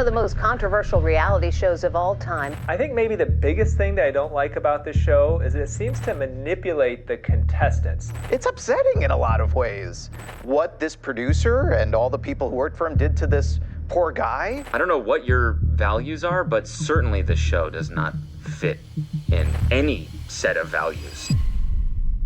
of the most controversial reality shows of all time. I think maybe the biggest thing that I don't like about this show is it seems to manipulate the contestants. It's upsetting in a lot of ways. What this producer and all the people who worked for him did to this poor guy. I don't know what your values are, but certainly this show does not fit in any set of values.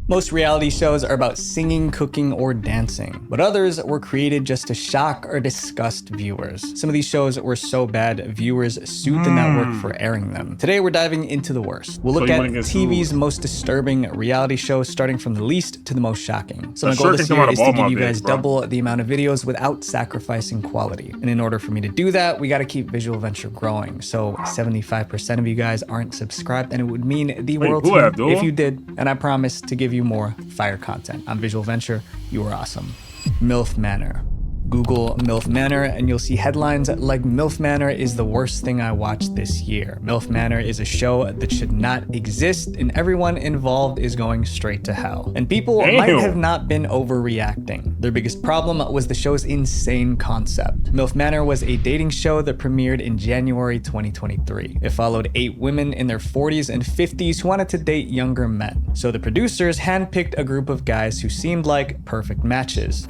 Most reality shows are about singing, cooking, or dancing, but others were created just to shock or disgust viewers. Some of these shows were so bad, viewers sued the network for airing them. Today, we're diving into the worst. We'll look at TV's most disturbing reality shows, starting from the least to the most shocking. So my goal this year is to give you guys double the amount of videos without sacrificing quality. And in order for me to do that, we gotta keep Visual Venture growing. So 75% of you guys aren't subscribed, and it would mean the world to me if you did. And I promise to give you more fire content. I'm Visual Venture. You are awesome. MILF Manor. Google MILF Manor and you'll see headlines like MILF Manor is the worst thing I watched this year. MILF Manor is a show that should not exist and everyone involved is going straight to hell. And people might have not been overreacting. Their biggest problem was the show's insane concept. MILF Manor was a dating show that premiered in January 2023. It followed 8 women in their 40s and 50s who wanted to date younger men. So the producers handpicked a group of guys who seemed like perfect matches.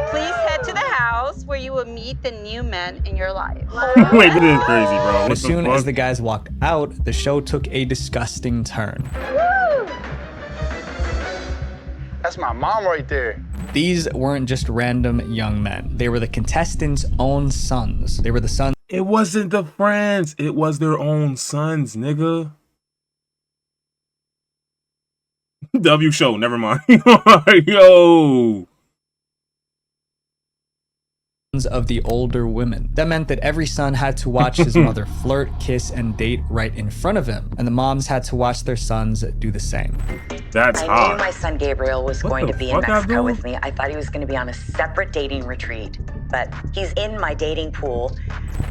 Please head to the house where you will meet the new men in your life. Wait, this is crazy, bro. But as soon as the guys walked out, the show took a disgusting turn. That's my mom right there. These weren't just random young men. They were the contestants' own sons. They were the sons. It wasn't the friends. It was their own sons, nigga. W show, never mind. Yo. Of the older women. That meant that every son had to watch his mother flirt, kiss, and date right in front of him, and the moms had to watch their sons do the same. That's hot. I knew my son Gabriel was going to be in Mexico with me. I thought he was going to be on a separate dating retreat, but he's in my dating pool.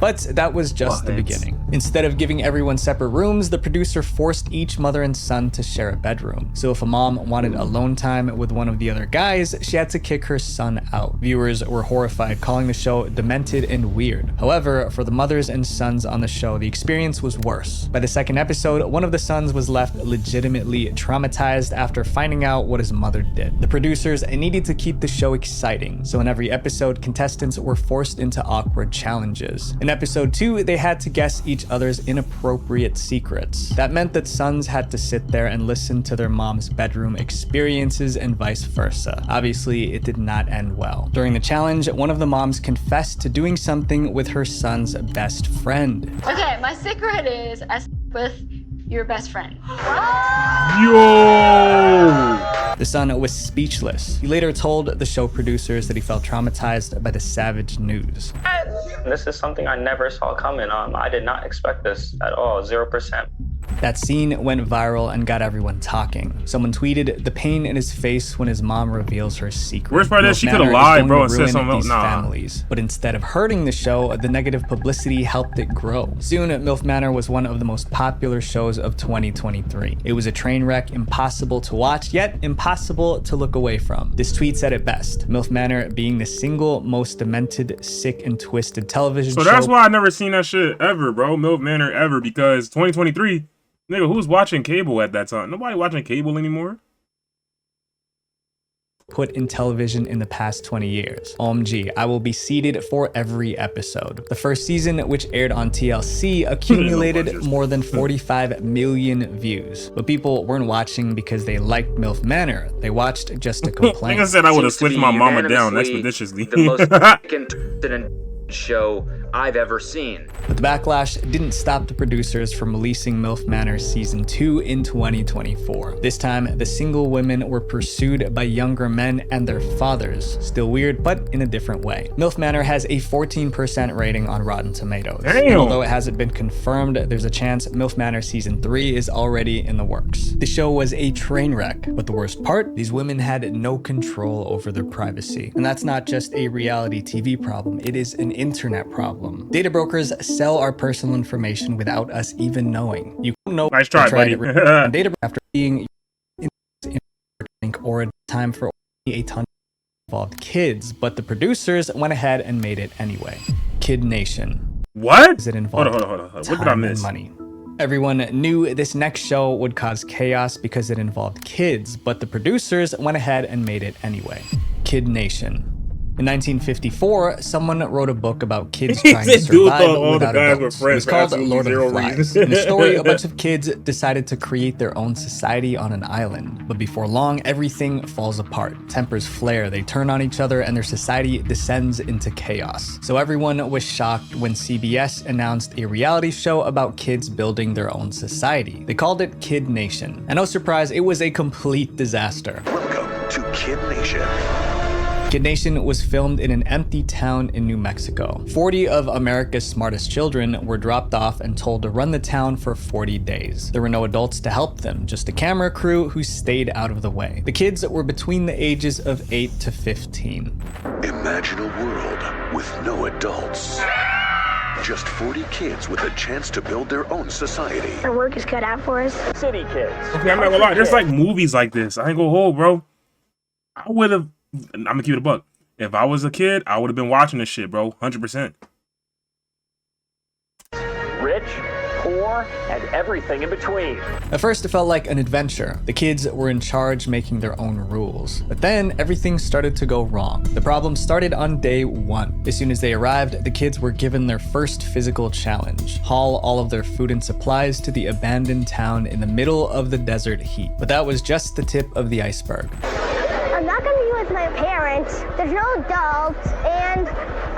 But that was just the beginning. Instead of giving everyone separate rooms, the producer forced each mother and son to share a bedroom. So if a mom wanted alone time with one of the other guys, she had to kick her son out. Viewers were horrified, calling the show demented and weird. However, for the mothers and sons on the show, the experience was worse. By the second episode, one of the sons was left legitimately traumatized after finding out what his mother did. The producers needed to keep the show exciting, so in every episode, contestants were forced into awkward challenges. In episode 2, they had to guess each other's inappropriate secrets. That meant that sons had to sit there and listen to their mom's bedroom experiences and vice versa. Obviously, it did not end well. During the challenge, one of the moms confessed to doing something with her son's best friend. Okay, my secret is I with your best friend. Yo! The son was speechless. He later told the show producers that he felt traumatized by the savage news. This is something I never saw coming. I did not expect this at all, 0%. That scene went viral and got everyone talking. Someone tweeted the pain in his face when his mom reveals her secret. Worst part is she could have lied, bro, and said something else. Families. But instead of hurting the show, the negative publicity helped it grow. Soon, MILF Manor was one of the most popular shows of 2023. It was a train wreck, impossible to watch, yet impossible to look away from. This tweet said it best: MILF Manor being the single most demented, sick, and twisted television show. So that's why I never seen that shit ever, bro. MILF Manor ever, because 2023. Nigga, who's watching cable at that time? Nobody watching cable anymore. Put in television in the past 20 years. OMG, I will be seated for every episode. The first season, which aired on TLC, accumulated more than 45 million views. But people weren't watching because they liked MILF Manor. They watched just to complain. Like I said, I would have switched my mama down expeditiously. The most show I've ever seen. But the backlash didn't stop the producers from releasing MILF Manor Season 2 in 2024. This time, the single women were pursued by younger men and their fathers. Still weird, but in a different way. MILF Manor has a 14% rating on Rotten Tomatoes. And although it hasn't been confirmed, there's a chance MILF Manor Season 3 is already in the works. The show was a train wreck, but the worst part, these women had no control over their privacy. And that's not just a reality TV problem, it is an internet problem. Data brokers sell our personal information without us even knowing. You don't know. Nice try, buddy. Data after being or a time for a ton of involved kids, but the producers went ahead and made it anyway. Kid Nation. What? It involved Hold on. What did I miss? money. Everyone knew this next show would cause chaos because it involved kids, but the producers went ahead and made it anyway. Kid Nation. In 1954, someone wrote a book about kids trying to survive without adults. It was called Lord of the Flies. In the story, a bunch of kids decided to create their own society on an island. But before long, everything falls apart. Tempers flare, they turn on each other, and their society descends into chaos. So everyone was shocked when CBS announced a reality show about kids building their own society. They called it Kid Nation. And no surprise, it was a complete disaster. Welcome to Kid Nation. Kid Nation was filmed in an empty town in New Mexico. 40 of America's smartest children were dropped off and told to run the town for 40 days. There were no adults to help them, just a camera crew who stayed out of the way. The kids were between the ages of 8 to 15. Imagine a world with no adults. Just 40 kids with a chance to build their own society. Our work is cut out for us. City kids. Okay, I'm not gonna lie. There's like movies like this. I ain't gonna hold, bro. I'm gonna keep it a buck. If I was a kid, I would have been watching this shit, bro. 100%. Rich, poor, and everything in between. At first, it felt like an adventure. The kids were in charge, making their own rules. But then, everything started to go wrong. The problem started on day 1. As soon as they arrived, the kids were given their first physical challenge: haul all of their food and supplies to the abandoned town in the middle of the desert heat. But that was just the tip of the iceberg. I'm not gonna be with my parents. There's no adults, and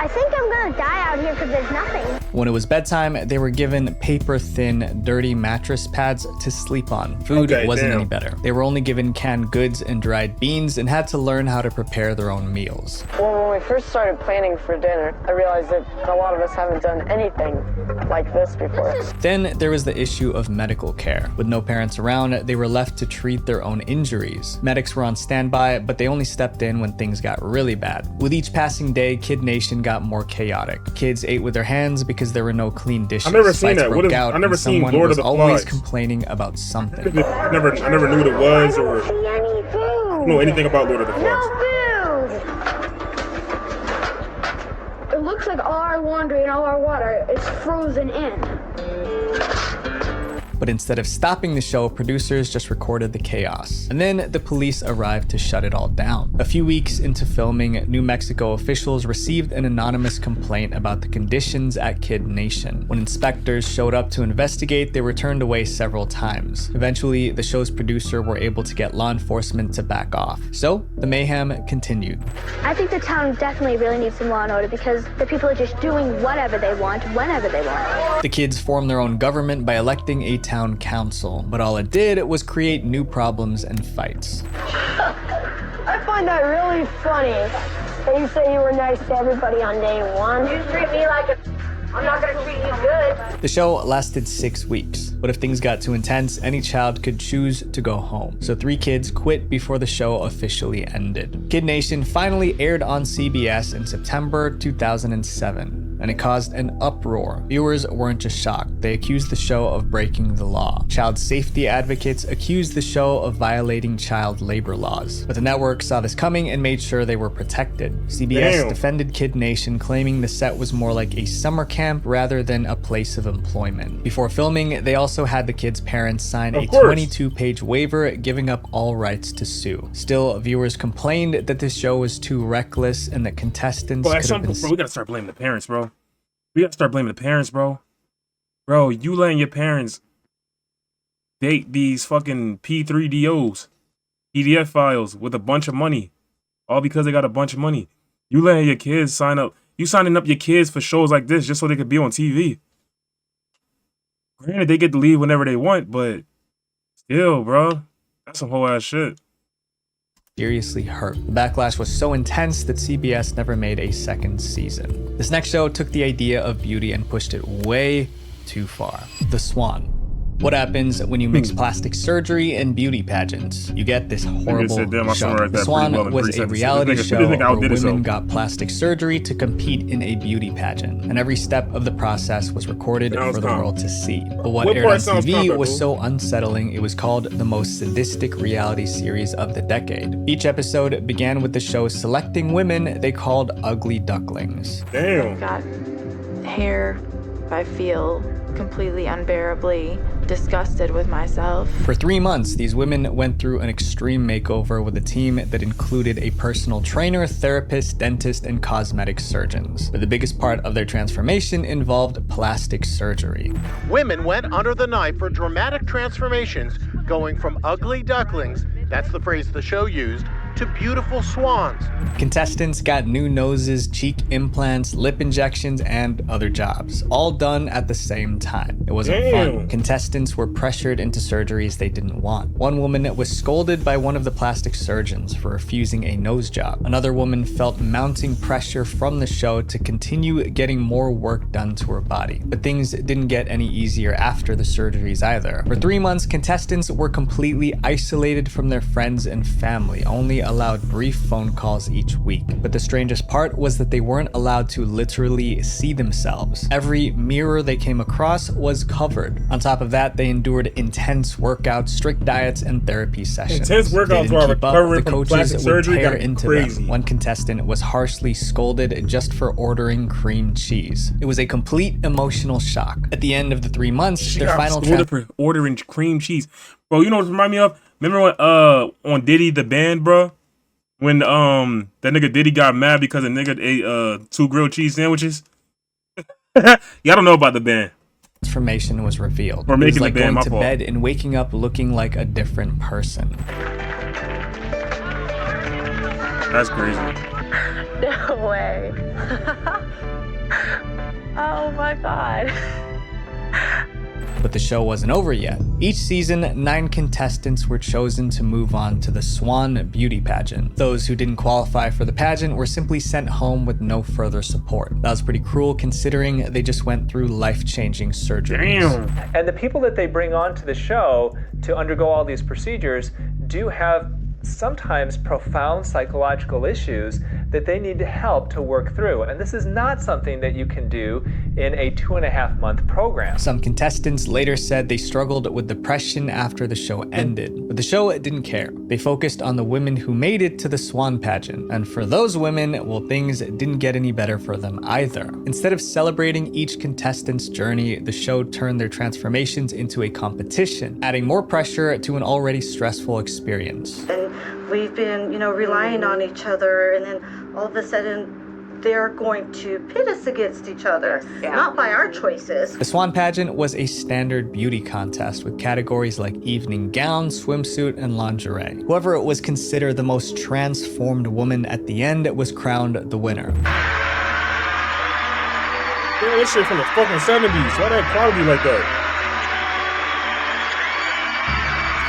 I think I'm gonna die out here because there's nothing. When it was bedtime, they were given paper-thin, dirty mattress pads to sleep on. Food wasn't any better. They were only given canned goods and dried beans and had to learn how to prepare their own meals. Well, when we first started planning for dinner, I realized that a lot of us haven't done anything like this before. Then there was the issue of medical care. With no parents around, they were left to treat their own injuries. Medics were on standby, but they only stepped in when things got really bad. With each passing day, Kid Nation got more chaotic. Kids ate with their hands because there were no clean dishes. I've never seen that. Broke out, I've never seen someone Lord was of the always Flies. complaining about something. I never knew what it was, or I don't know anything about Lord of the Flies. No food! It looks like all our laundry and all our water is frozen in. But instead of stopping the show, producers just recorded the chaos. And then the police arrived to shut it all down. A few weeks into filming, New Mexico officials received an anonymous complaint about the conditions at Kid Nation. When inspectors showed up to investigate, they were turned away several times. Eventually, the show's producer were able to get law enforcement to back off. So, the mayhem continued. I think the town definitely really needs some law and order because the people are just doing whatever they want, whenever they want. The kids formed their own government by electing a town council, but all it did was create new problems and fights. I find that really funny that you say you were nice to everybody on day 1. You treat me like I'm not gonna treat you good. The show lasted 6 weeks, but if things got too intense, any child could choose to go home. So 3 kids quit before the show officially ended. Kid Nation finally aired on CBS in September 2007, and it caused an uproar. Viewers weren't just shocked, they accused the show of breaking the law. Child safety advocates accused the show of violating child labor laws. But the network saw this coming and made sure they were protected. CBS defended Kid Nation, claiming the set was more like a summer camp rather than a place of employment. Before filming, they also had the kids' parents sign a 22-page waiver giving up all rights to sue. Still, viewers complained that this show was too reckless and that contestants could have been... Bro, we gotta start blaming the parents, bro. We gotta start blaming the parents, bro. Bro, you letting your parents date these fucking P3DOs, PDF files with a bunch of money, all because they got a bunch of money. You letting your kids sign up. You signing up your kids for shows like this just so they could be on TV. Granted, they get to leave whenever they want, but still, bro, that's some whole ass shit. Seriously hurt. The backlash was so intense that CBS never made a second season. This next show took the idea of beauty and pushed it way too far. The Swan. What happens when you mix plastic surgery and beauty pageants? You get this horrible show. The Swan was a reality show where women got plastic surgery to compete in a beauty pageant, and every step of the process was recorded for the world to see. But what aired on TV was so unsettling, it was called the most sadistic reality series of the decade. Each episode began with the show selecting women they called ugly ducklings. Damn. Got hair I feel completely unbearably disgusted with myself. For 3 months, these women went through an extreme makeover with a team that included a personal trainer, therapist, dentist, and cosmetic surgeons. But the biggest part of their transformation involved plastic surgery. Women went under the knife for dramatic transformations, going from ugly ducklings, that's the phrase the show used, to beautiful swans. Contestants got new noses, cheek implants, lip injections, and other jobs, all done at the same time. It wasn't fun. Contestants were pressured into surgeries they didn't want. One woman was scolded by one of the plastic surgeons for refusing a nose job. Another woman felt mounting pressure from the show to continue getting more work done to her body. But things didn't get any easier after the surgeries either. For 3 months, contestants were completely isolated from their friends and family, only allowed brief phone calls each week. But the strangest part was that they weren't allowed to literally see themselves. Every mirror they came across was covered. On top of that, they endured intense workouts, strict diets, and therapy sessions. Intense workouts while recovering the from plastic coaches would surgery tear got into crazy. them. One contestant was harshly scolded just for ordering cream cheese. It was a complete emotional shock. At the end of the 3 months, She their got final scolded for ordering cream cheese. Bro, you know what it remind me of? Remember when on Diddy the band, bro? When that nigga Diddy got mad because a nigga ate 2 grilled cheese sandwiches? Y'all don't know about the band. transformation was revealed. Or It was making like the band, going my to fault. bed and waking up looking like a different person. That's crazy. No way. Oh my God. But the show wasn't over yet. Each season, 9 contestants were chosen to move on to the Swan Beauty Pageant. Those who didn't qualify for the pageant were simply sent home with no further support. That was pretty cruel considering they just went through life-changing surgeries. Damn. And the people that they bring on to the show to undergo all these procedures do have sometimes profound psychological issues that they need help to work through. And this is not something that you can do in a 2.5-month program. Some contestants later said they struggled with depression after the show ended, but the show didn't care. They focused on the women who made it to the Swan pageant, and for those women, well, things didn't get any better for them either. Instead of celebrating each contestant's journey, the show turned their transformations into a competition, adding more pressure to an already stressful experience. And we've been, relying on each other, and then all of a sudden they're going to pit us against each other, not by our choices. The Swan pageant was a standard beauty contest with categories like evening gown, swimsuit, and lingerie. Whoever was considered the most transformed woman at the end was crowned the winner. Yeah, this shit from the fucking 70s. Why that quality like that?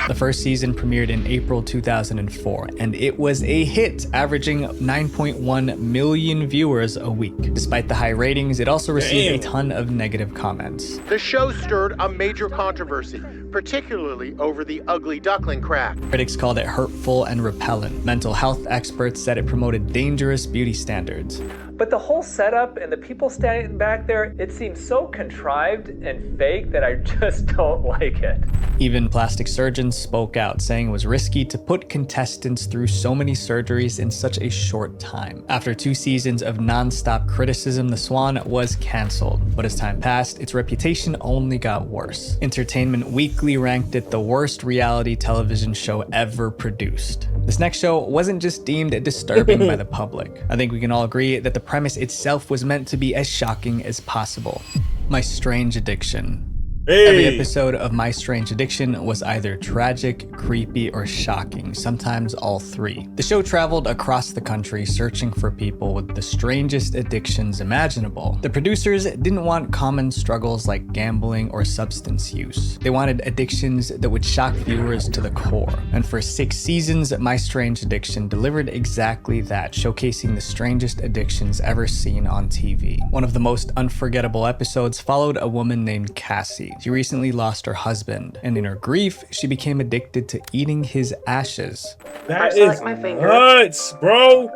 The first season premiered in April 2004, and it was a hit, averaging 9.1 million viewers a week. Despite the high ratings, it also received a ton of negative comments. The show stirred a major controversy, particularly over the ugly duckling crap. Critics called it hurtful and repellent. Mental health experts said it promoted dangerous beauty standards. But the whole setup and the people standing back there, it seems so contrived and fake that I just don't like it. Even plastic surgeons spoke out, saying it was risky to put contestants through so many surgeries in such a short time. After 2 seasons of non-stop criticism, The Swan was canceled. But as time passed, its reputation only got worse. Entertainment Weekly ranked it the worst reality television show ever produced. This next show wasn't just deemed disturbing by the public. I think we can all agree that the premise itself was meant to be as shocking as possible. My Strange Addiction. Every episode of My Strange Addiction was either tragic, creepy, or shocking, sometimes all 3. The show traveled across the country searching for people with the strangest addictions imaginable. The producers didn't want common struggles like gambling or substance use. They wanted addictions that would shock viewers to the core. And for 6 seasons, My Strange Addiction delivered exactly that, showcasing the strangest addictions ever seen on TV. One of the most unforgettable episodes followed a woman named Cassie. She recently lost her husband, and in her grief, she became addicted to eating his ashes. That I is select my finger. nuts, bro.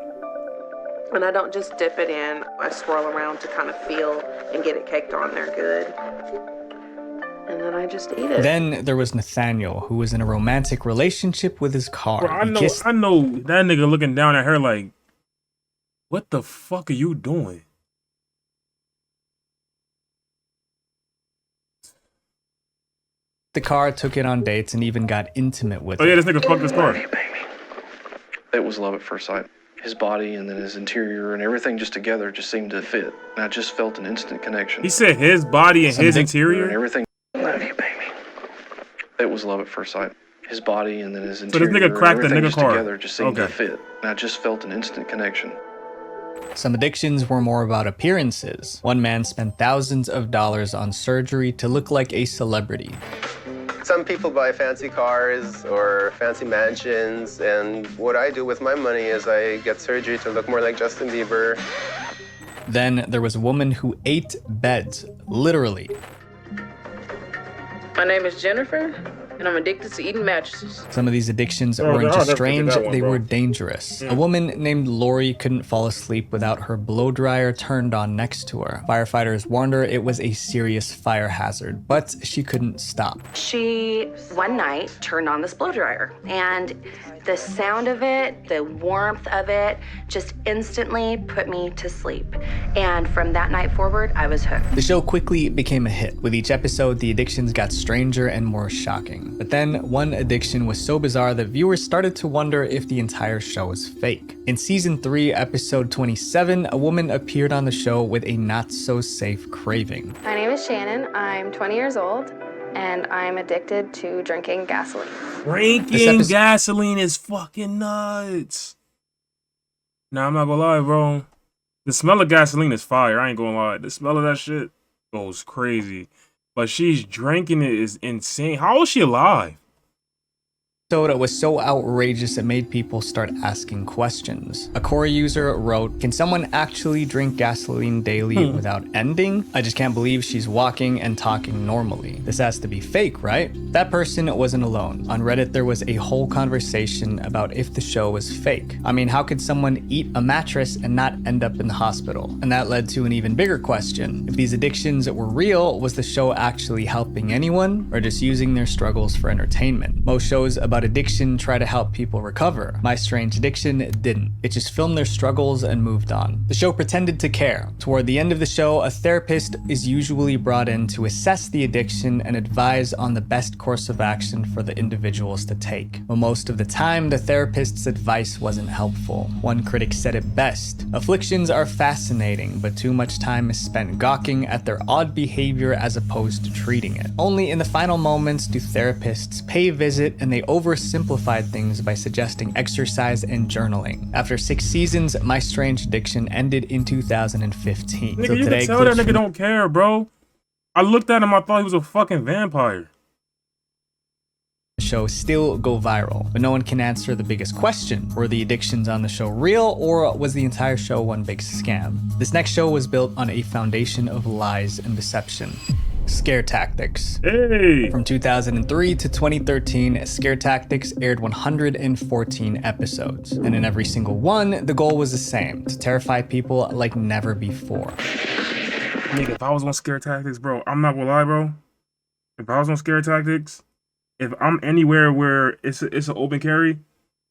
And I don't just dip it in. I swirl around to kind of feel and get it caked on there good. And then I just eat it. Then there was Nathaniel, who was in a romantic relationship with his car. Bro, I He know that nigga looking down at her like, what the fuck are you doing? the car, took it on dates, and even got intimate with Oh it. yeah, this nigga fucked this car. It was love at first sight. His body and then his interior and everything just together just seemed to fit. And I just felt an instant connection. He said his body and his interior? And everything. Love you, baby. It was love at first sight. His body and then his So interior this nigga cracked the and everything nigga just car. together just seemed to Okay. fit. And I just felt an instant connection. Some addictions were more about appearances. One man spent thousands of dollars on surgery to look like a celebrity. Some people buy fancy cars or fancy mansions, and what I do with my money is I get surgery to look more like Justin Bieber. Then there was a woman who ate beds, literally. My name is Jennifer, and I'm addicted to eating mattresses. Some of these addictions Oh, weren't I'll just never forget strange, that one, they bro. were dangerous. Yeah. A woman named Lori couldn't fall asleep without her blow dryer turned on next to her. Firefighters warned her it was a serious fire hazard, but she couldn't stop. She, one night, turned on this blow dryer, and the sound of it, the warmth of it, just instantly put me to sleep. And from that night forward, I was hooked. The show quickly became a hit. With each episode, the addictions got stranger and more shocking. But then, one addiction was so bizarre that viewers started to wonder if the entire show was fake. In season 3, episode 27, a woman appeared on the show with a not-so-safe craving. My name is Shannon. I'm 20 years old, and I'm addicted to drinking gasoline. Drinking gasoline is fucking nuts. Nah, I'm not gonna lie, bro. The smell of gasoline is fire. I ain't gonna lie. The smell of that shit goes crazy. But she's drinking it is insane. How is she alive? Episode was so outrageous it made people start asking questions. A Quora user wrote, "Can someone actually drink gasoline daily without ending? I just can't believe she's walking and talking normally. This has to be fake, right?" That person wasn't alone. On Reddit, there was a whole conversation about if the show was fake. I mean, how could someone eat a mattress and not end up in the hospital? And that led to an even bigger question. If these addictions were real, was the show actually helping anyone or just using their struggles for entertainment? Most shows about addiction try to help people recover. My Strange Addiction didn't. It just filmed their struggles and moved on. The show pretended to care. Toward the end of the show, a therapist is usually brought in to assess the addiction and advise on the best course of action for the individuals to take. But most of the time, the therapist's advice wasn't helpful. One critic said it best: "Afflictions are fascinating, but too much time is spent gawking at their odd behavior as opposed to treating it. Only in the final moments do therapists pay a visit, and they oversimplified things by suggesting exercise and journaling." After 6 seasons, My Strange Addiction ended in 2015. Nigga, you can tell that nigga don't care, bro. I looked at him, I thought he was a fucking vampire. The show still go viral, but no one can answer the biggest question. Were the addictions on the show real, or was the entire show one big scam? This next show was built on a foundation of lies and deception. Scare Tactics. Hey! From 2003 to 2013, Scare Tactics aired 114 episodes. And in every single one, the goal was the same: to terrify people like never before. Nigga, if I was on Scare Tactics, bro, I'm not gonna lie, bro. If I was on Scare Tactics, if I'm anywhere where it's an open carry,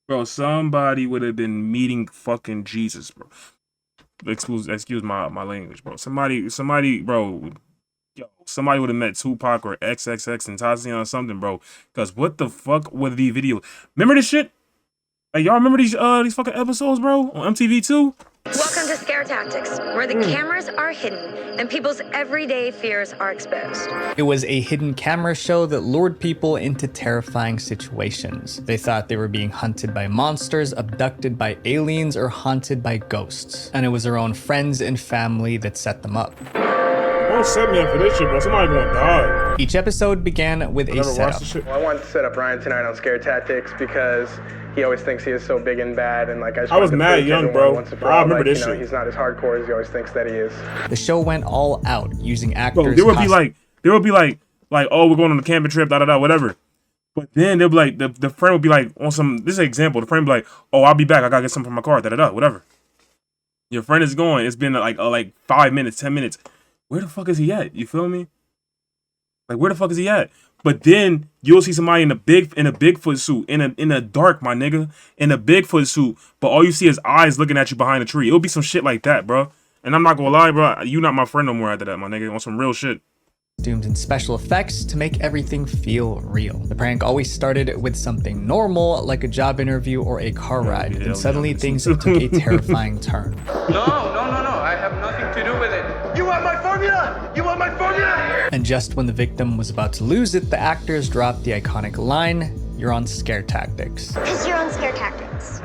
bro, somebody would have been meeting fucking Jesus, bro. Excuse my language, bro. Somebody, bro. Yo, somebody would have met Tupac or XXX and Tentacion or something, bro. Cause what the fuck would the video? Remember this shit? Like, y'all remember these fucking episodes, bro, on MTV2? Welcome to Scare Tactics, where the cameras are hidden and people's everyday fears are exposed. It was a hidden camera show that lured people into terrifying situations. They thought they were being hunted by monsters, abducted by aliens, or haunted by ghosts. And it was their own friends and family that set them up. Don't set me up for this shit, bro. Somebody gonna die. Each episode began with a setup. Well, I wanted to set up Ryan tonight on Scare Tactics because he always thinks he is so big and bad, and like I was mad young, bro. I remember this shit. He's not as hardcore as he always thinks that he is. The show went all out, using actors. Bro, there would be like, oh, we're going on a camping trip, whatever. But then they'll be like, the friend would be like, on some, this is an example. The friend would be like, oh, I'll be back. I gotta get something from my car, whatever. Your friend is going. It's been like 5 minutes, 10 minutes. Where the fuck is he at? You feel me? Like, where the fuck is he at? But then you'll see somebody in a Bigfoot suit, in a dark, my nigga, in a Bigfoot suit, but all you see is eyes looking at you behind a tree. It'll be some shit like that, bro. And I'm not gonna lie, bro. You not my friend no more after that, my nigga. On some real shit. and special effects to make everything feel real. The prank always started with something normal, like a job interview or a car ride, and suddenly things took a terrifying turn. No, I have nothing to do with it. You want my formula? You want my formula? And just when the victim was about to lose it, the actors dropped the iconic line, "You're on scare tactics." Because you're on scare tactics.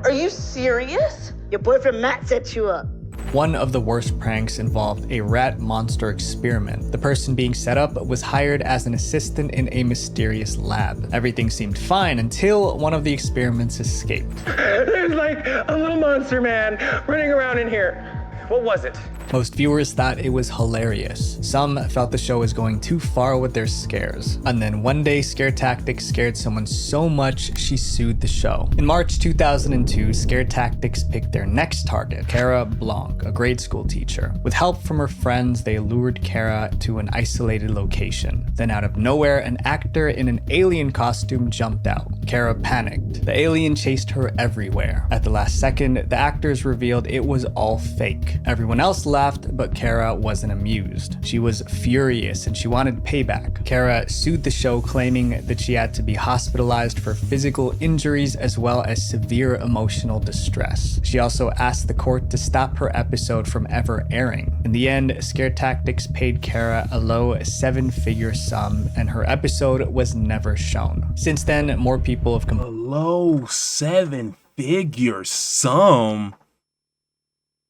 Are you serious? Your boyfriend Matt set you up. One of the worst pranks involved a rat monster experiment. The person being set up was hired as an assistant in a mysterious lab. Everything seemed fine until one of the experiments escaped. There's like a little monster man running around in here. What was it? Most viewers thought it was hilarious. Some felt the show was going too far with their scares. And then one day, Scare Tactics scared someone so much she sued the show. In March 2002, Scare Tactics picked their next target, Cara Blanc, a grade school teacher. With help from her friends, they lured Cara to an isolated location. Then out of nowhere, an actor in an alien costume jumped out. Cara panicked. The alien chased her everywhere. At the last second, the actors revealed it was all fake. Everyone else laughed, but Cara wasn't amused. She was furious and she wanted payback. Cara sued the show, claiming that she had to be hospitalized for physical injuries as well as severe emotional distress. She also asked the court to stop her episode from ever airing. In the end, Scare Tactics paid Cara a low 7-figure sum and her episode was never shown. Since then, more people have come. A low 7-figure sum?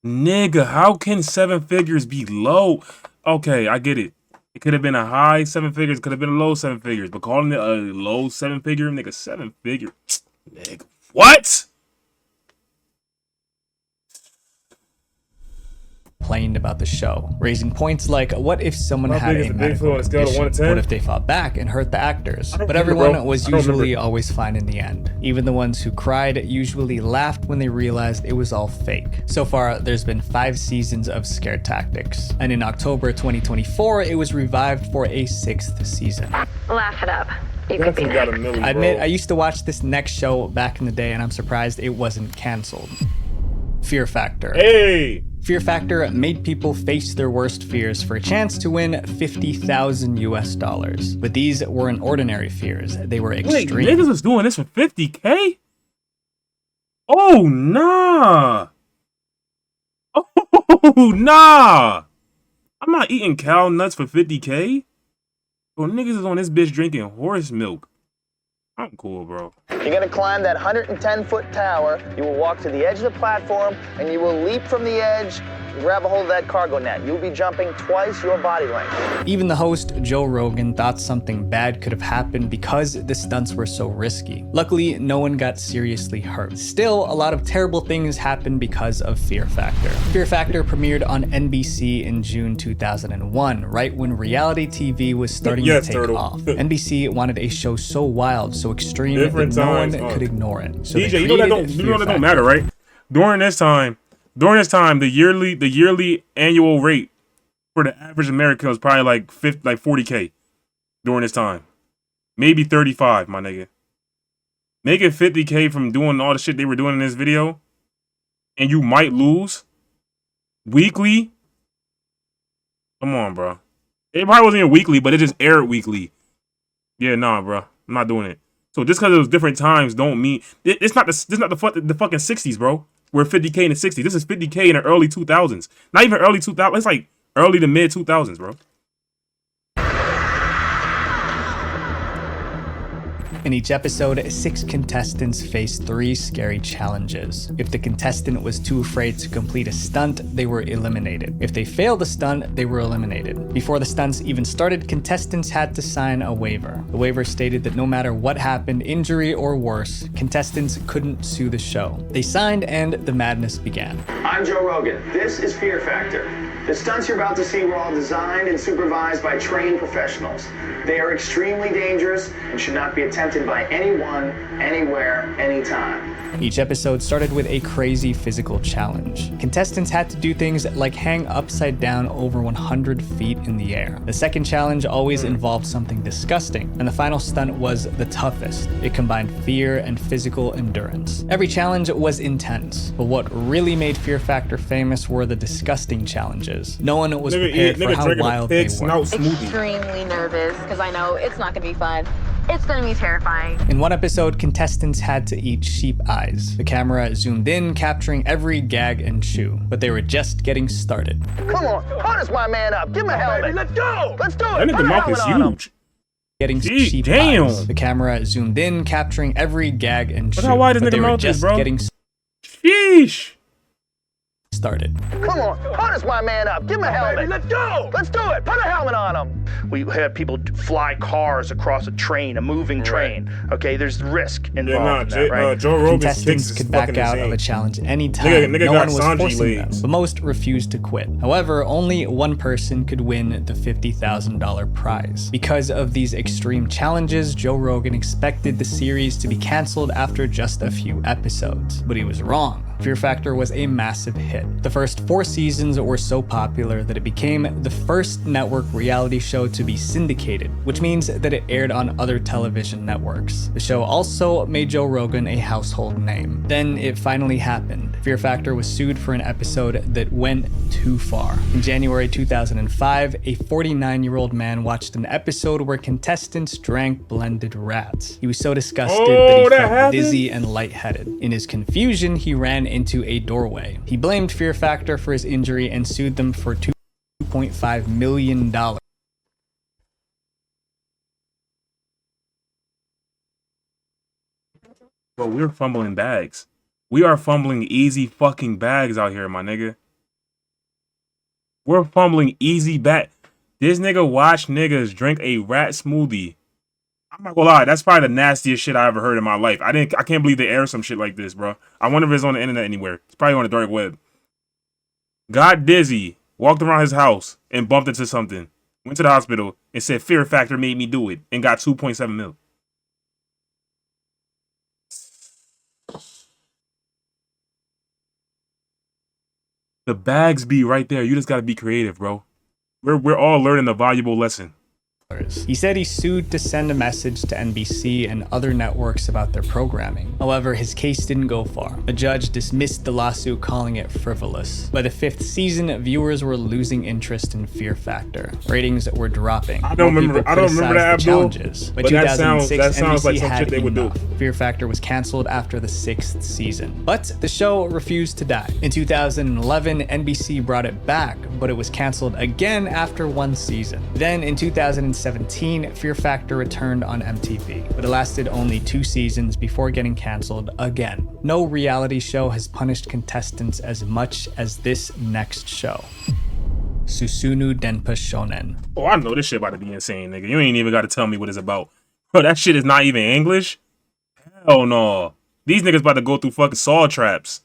Nigga, how can 7 figures be low? Okay, I get it. It could have been a high 7 figures, could have been a low 7 figures, but calling it a low 7-figure, nigga, 7 figure. Nigga, what? Complained about the show, raising points like, what if someone had a medical condition? What if they fought back and hurt the actors? But everyone was usually always fine in the end. Even the ones who cried usually laughed when they realized it was all fake. So far, there's been 5 seasons of Scare Tactics, and in October 2024, it was revived for a 6th season. Laugh it up. You could be next. I admit, I used to watch this next show back in the day, and I'm surprised it wasn't canceled. Fear Factor. Hey! Fear Factor made people face their worst fears for a chance to win $50,000 US. But these weren't ordinary fears, they were extreme. Wait, niggas was doing this for $50K? Oh, nah. Oh, nah. I'm not eating cow nuts for $50K. Bro, niggas is on this bitch drinking horse milk. I'm cool, bro. You're gonna climb that 110-foot tower. You will walk to the edge of the platform, and you will leap from the edge and grab a hold of that cargo net. You'll be jumping twice your body length. Even the host, Joe Rogan, thought something bad could have happened because the stunts were so risky. Luckily, no one got seriously hurt. Still, a lot of terrible things happened because of Fear Factor. Fear Factor premiered on NBC in June 2001, right when reality TV was starting to take off. NBC wanted a show so wild, so extreme that no one could ignore it. So DJ, you know that don't matter, right? During this time, the yearly annual rate for the average American was probably like 40K during this time. Maybe 35, my nigga. Making 50K from doing all the shit they were doing in this video, and you might lose weekly. Come on, bro. It probably wasn't even weekly, but it just aired weekly. Yeah, nah, bro. I'm not doing it. So just because it was different times don't mean it's not the fucking 60s, bro. We're 50K in the 60s. This is 50K in the early 2000s. Not even early 2000s. It's like early to mid 2000s, bro. In each episode, 6 contestants faced 3 scary challenges. If the contestant was too afraid to complete a stunt, they were eliminated. If they failed the stunt, they were eliminated. Before the stunts even started, contestants had to sign a waiver. The waiver stated that no matter what happened, injury or worse, contestants couldn't sue the show. They signed and the madness began. I'm Joe Rogan. This is Fear Factor. The stunts you're about to see were all designed and supervised by trained professionals. They are extremely dangerous and should not be attempted by anyone, anywhere, anytime. Each episode started with a crazy physical challenge. Contestants had to do things like hang upside down over 100 feet in the air. The second challenge always involved something disgusting, and the final stunt was the toughest. It combined fear and physical endurance. Every challenge was intense, but what really made Fear Factor famous were the disgusting challenges. challenges. No one was Nigga, prepared for how drinking a wild pig they were. snout smoothie. Extremely nervous because I know it's not gonna be fun. It's gonna be terrifying. In one episode, contestants had to eat sheep eyes. The camera zoomed in, capturing every gag and chew, but they were just getting started. Come on, harness my man up. Give him a helmet. Let's go. Let's do it. That nigga mouth is huge. Getting Jeez, sheep damn. eyes. The camera zoomed in, capturing every gag and chew, Look how wide this but they nigga were mouth is, just bro. getting Sheesh. started. Come on, harness my man up. Give him a helmet. Let's go. Let's do it. Put a helmet on him. We had people fly cars across a train, a moving train. Okay, there's risk involved in that, right? Joe Rogan's kicks Contestants is could back fucking out of insane. a challenge anytime. Nigga No got one was Sanji forcing legs. them, but most refused to quit. However, only one person could win the $50,000 prize. Because of these extreme challenges, Joe Rogan expected the series to be canceled after just a few episodes, but he was wrong. Fear Factor was a massive hit. The first 4 seasons were so popular that it became the first network reality show to be syndicated, which means that it aired on other television networks. The show also made Joe Rogan a household name. Then it finally happened. Fear Factor was sued for an episode that went too far. In January 2005, a 49-year-old man watched an episode where contestants drank blended rats. He was so disgusted that he felt happened? dizzy and lightheaded. In his confusion, he ran into a doorway. He blamed Fear Factor for his injury and sued them for $2.5 million. Bro, we're fumbling bags. We are fumbling easy fucking bags out here, my nigga. We're fumbling easy bag. This nigga watched niggas drink a rat smoothie. I'm not gonna lie, that's probably the nastiest shit I ever heard in my life. I can't believe they air some shit like this, bro. I wonder if it's on the internet anywhere. It's probably on the dark web. Got dizzy, walked around his house and bumped into something. Went to the hospital and said Fear Factor made me do it and got 2.7 mil. The bags be right there. You just gotta be creative, bro. We're all learning a valuable lesson. He said he sued to send a message to NBC and other networks about their programming. However, his case didn't go far. A judge dismissed the lawsuit, calling it frivolous. By the 5th season, viewers were losing interest in Fear Factor. Ratings were dropping. I don't remember that, Abdul. Challenges. By But 2006, that sounds NBC like some had shit they would do. enough. Fear Factor was canceled after the 6th season. But the show refused to die. In 2011, NBC brought it back, but it was canceled again after 1 season. Then in 2017, Fear Factor returned on MTV, but it lasted only 2 seasons before getting canceled again. No reality show has punished contestants as much as this next show. Susunu Denpa Shonen. Oh, I know this shit about to be insane, nigga. You ain't even got to tell me what it's about. Bro, that shit is not even English? Hell no. These niggas about to go through fucking saw traps.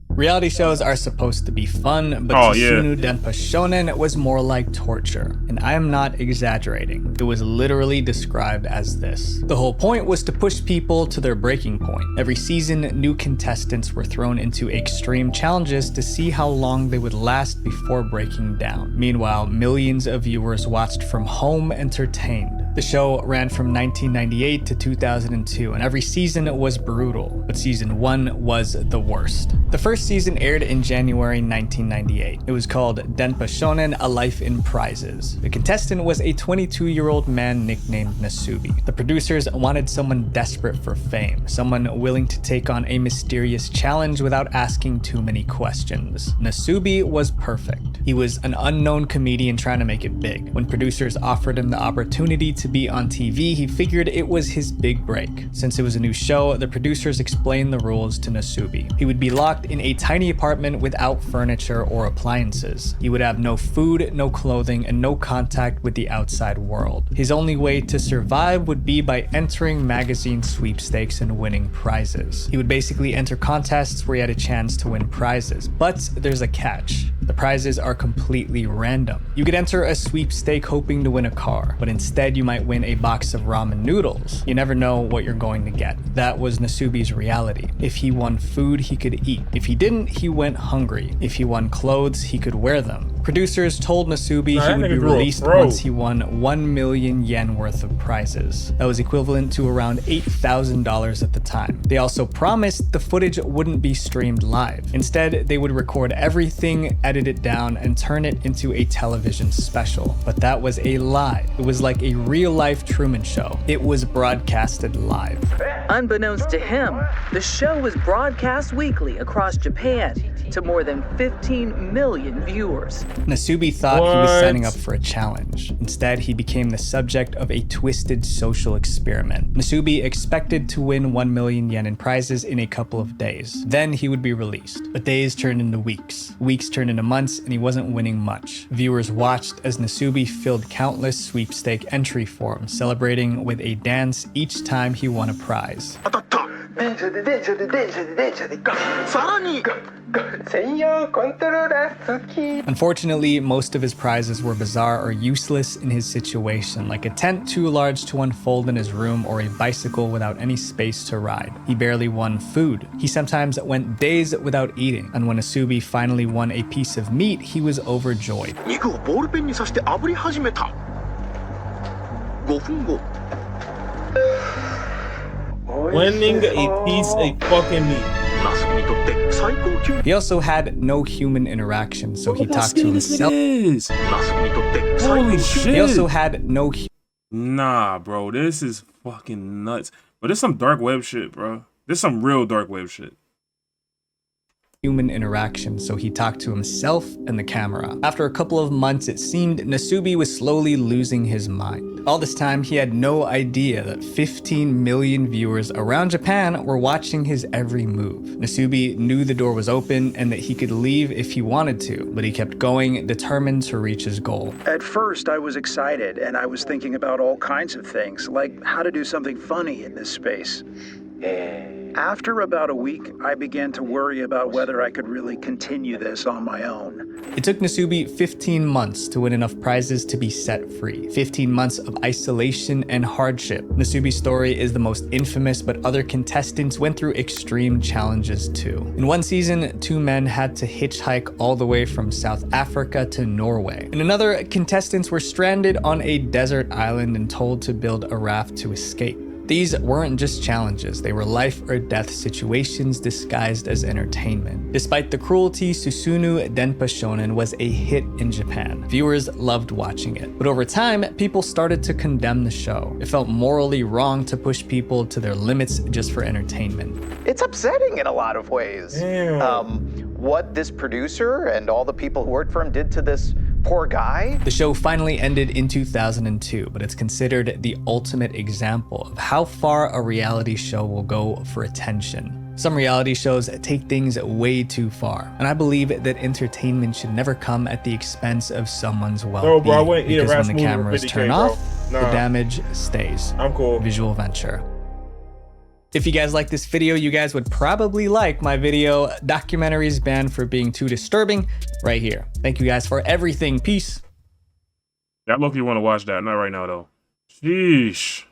Reality shows are supposed to be fun, but Susunu Denpa Shonen was more like torture. And I am not exaggerating. It was literally described as this. The whole point was to push people to their breaking point. Every season, new contestants were thrown into extreme challenges to see how long they would last before breaking down. Meanwhile, millions of viewers watched from home entertained. The show ran from 1998 to 2002, and every season was brutal, but season 1 was the worst. The first season aired in January 1998. It was called Denpa Shonen: A Life in Prizes. The contestant was a 22-year-old man nicknamed Nasubi. The producers wanted someone desperate for fame, someone willing to take on a mysterious challenge without asking too many questions. Nasubi was perfect. He was an unknown comedian trying to make it big. When producers offered him the opportunity to be on TV, he figured it was his big break. Since it was a new show, the producers explained the rules to Nasubi. He would be locked in a tiny apartment without furniture or appliances. He would have no food, no clothing, and no contact with the outside world. His only way to survive would be by entering magazine sweepstakes and winning prizes. He would basically enter contests where he had a chance to win prizes, but there's a catch. The prizes are completely random. You could enter a sweepstake hoping to win a car, but instead you might win a box of ramen noodles. You never know what you're going to get. That was Nasubi's reality. If he won food, he could eat. If he didn't, he went hungry. If he won clothes, he could wear them. Producers told Nasubi he would be released once he won 1 million yen worth of prizes. That was equivalent to around $8,000 at the time. They also promised the footage wouldn't be streamed live. Instead, they would record everything, edit it down, and turn it into a television special. But that was a lie. It was like a real-life Truman Show. It was broadcasted live. Unbeknownst to him, the show was broadcast weekly across Japan to more than 15 million viewers. Nasubi thought he was signing up for a challenge. Instead, he became the subject of a twisted social experiment. Nasubi expected to win 1 million yen in prizes in a couple of days. Then he would be released. But days turned into weeks. Weeks turned into months, and he wasn't winning much. Viewers watched as Nasubi filled countless sweepstake entry forms, celebrating with a dance each time he won a prize. Unfortunately, most of his prizes were bizarre or useless in his situation, like a tent too large to unfold in his room or a bicycle without any space to ride. He barely won food. He sometimes went days without eating, and when Nasubi finally won a piece of meat, he was overjoyed. Winning a piece of fucking meat. He also had no human interaction, so he talked to himself. Holy shit. He also had no. Nah, bro, this is fucking nuts. But there's some dark web shit, bro. There's some real dark web shit. Human interaction, so he talked to himself and the camera. After a couple of months, it seemed Nasubi was slowly losing his mind. All this time, he had no idea that 15 million viewers around Japan were watching his every move. Nasubi knew the door was open and that he could leave if he wanted to, but he kept going, determined to reach his goal. At first, I was excited, and I was thinking about all kinds of things, like how to do something funny in this space. After about a week, I began to worry about whether I could really continue this on my own. It took Nasubi 15 months to win enough prizes to be set free. 15 months of isolation and hardship. Nasubi's story is the most infamous, but other contestants went through extreme challenges too. In one season, 2 men had to hitchhike all the way from South Africa to Norway. In another, contestants were stranded on a desert island and told to build a raft to escape. These weren't just challenges, they were life or death situations disguised as entertainment. Despite the cruelty, Susunu Denpa Shonen was a hit in Japan. Viewers loved watching it. But over time, people started to condemn the show. It felt morally wrong to push people to their limits just for entertainment. It's upsetting in a lot of ways. What this producer and all the people who worked for him did to this poor guy. The show finally ended in 2002, but it's considered the ultimate example of how far a reality show will go for attention. Some reality shows take things way too far, and I believe that entertainment should never come at the expense of someone's well-being. Bro, I wouldn't eat a because when the rat cameras smoothie turn bro. off, Nah. the damage stays. I'm cool. Visual Venture. If you guys like this video, you guys would probably like my video, Documentaries Banned for Being Too Disturbing, right here. Thank you guys for everything. Peace. Yeah, I look, you want to watch that. Not right now, though. Sheesh.